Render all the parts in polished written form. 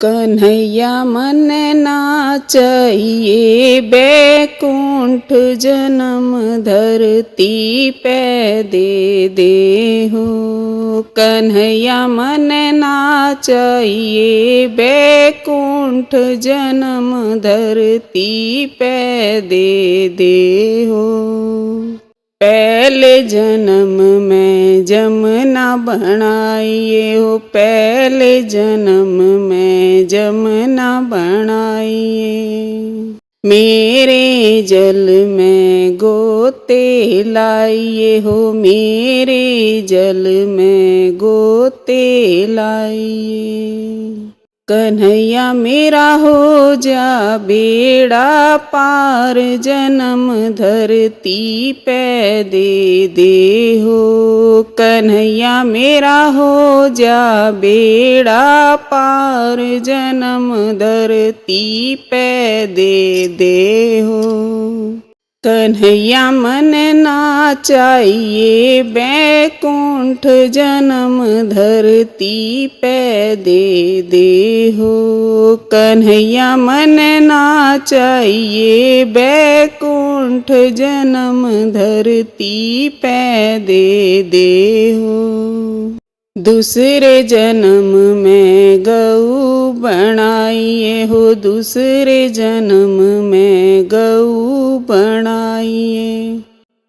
कन्हैया मन नाचइए बैकुंठ जन्म धरती पे दे दे हो। कन्हैया मन नाचइए बैकुंठ जन्म धरती पे दे दे हो। पहले जन्म में जमुना बनाइए हो। पहले जन्म में जमुना बनाइए। मेरे जल में गोते लाइए हो। मेरे जल में गोते लाइए। कन्हैया मेरा हो जा बेड़ा पार जन्म धरती पे दे दे हो। कन्हैया मेरा हो जा बेड़ा पार जन्म धरती पे दे दे हो। कन्हैया मन नाचइए बैकुंठ जन्म धरती पे दे दे हो। कन्हैया मन नाचइए बैकुंठ जन्म धरती पे दे दे हो। दूसरे जन्म में गऊ बनाइए हो। दूसरे जन्म में गऊ बनाइए।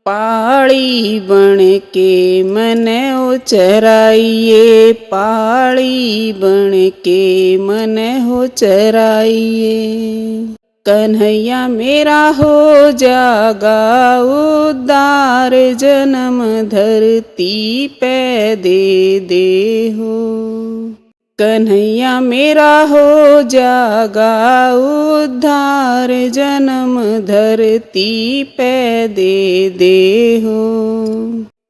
पाड़ी बन के मन हो चराइए। पाड़ी बन के मन हो चराइए। कन्हैया मेरा हो जागा उद्धार जन्म धरती पे दे दे हो। कन्हैया मेरा हो जागा उद्धार जन्म धरती पे दे दे हो।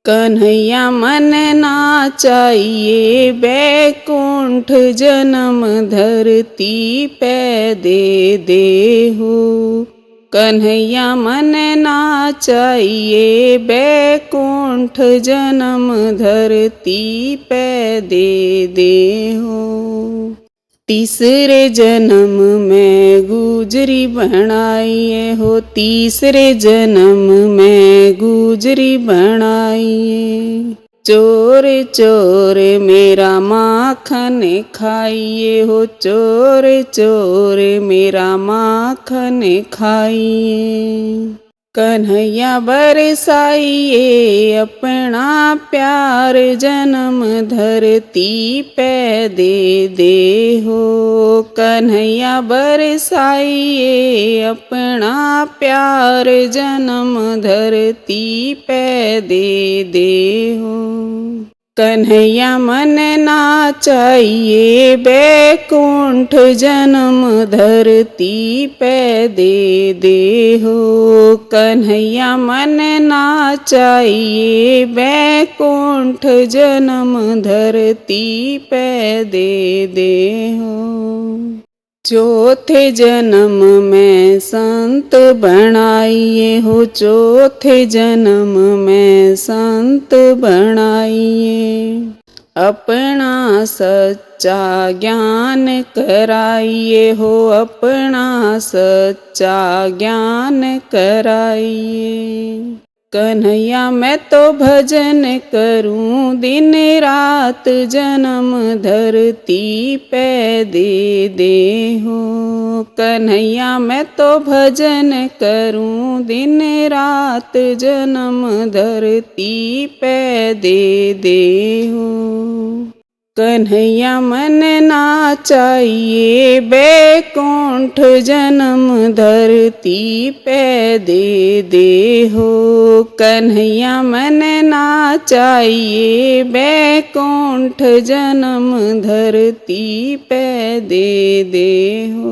कन्हैया मन नाचइए बैकुंठ जन्म धरती पे दे दे हो। कन्हैया मन नाचइए बैकुंठ जन्म धरती पे दे दे हो। तीसरे जन्म में गुजरी बनाइए हो। तीसरे जन्म में गुजरी बनाइए। चोर चोर मेरा माखन खाइए हो। चोर चोर मेरा माखन खाइए। कन्हैया बरसाइए अपना प्यार जन्म धरती पे दे दे हो। कन्हैया बरसाइए अपना प्यार जन्म धरती पे दे दे हो। कन्हैया मन नाचइए बैकुंठ जन्म धरती पे दे दे हो। कन्हैया मन नाचइए बैकुंठ जन्म धरती पे दे दे हो। चौथे जन्म में संत बनाइए हो। चौथे जन्म में संत बनाइए। अपना सच्चा ज्ञान कराइए हो। अपना सच्चा ज्ञान कराइए। कन्हैया मैं तो भजन करूं दिन रात जन्म धरती पे दे दे हो। कन्हैया मैं तो भजन करूं दिन रात जन्म धरती पे दे दे हो। कन्हैया मन नाचइए बैकुंठ जन्म धरती पे दे दे हो। कन्हैया मन नाचइए बैकुंठ जन्म धरती पे दे दे हो।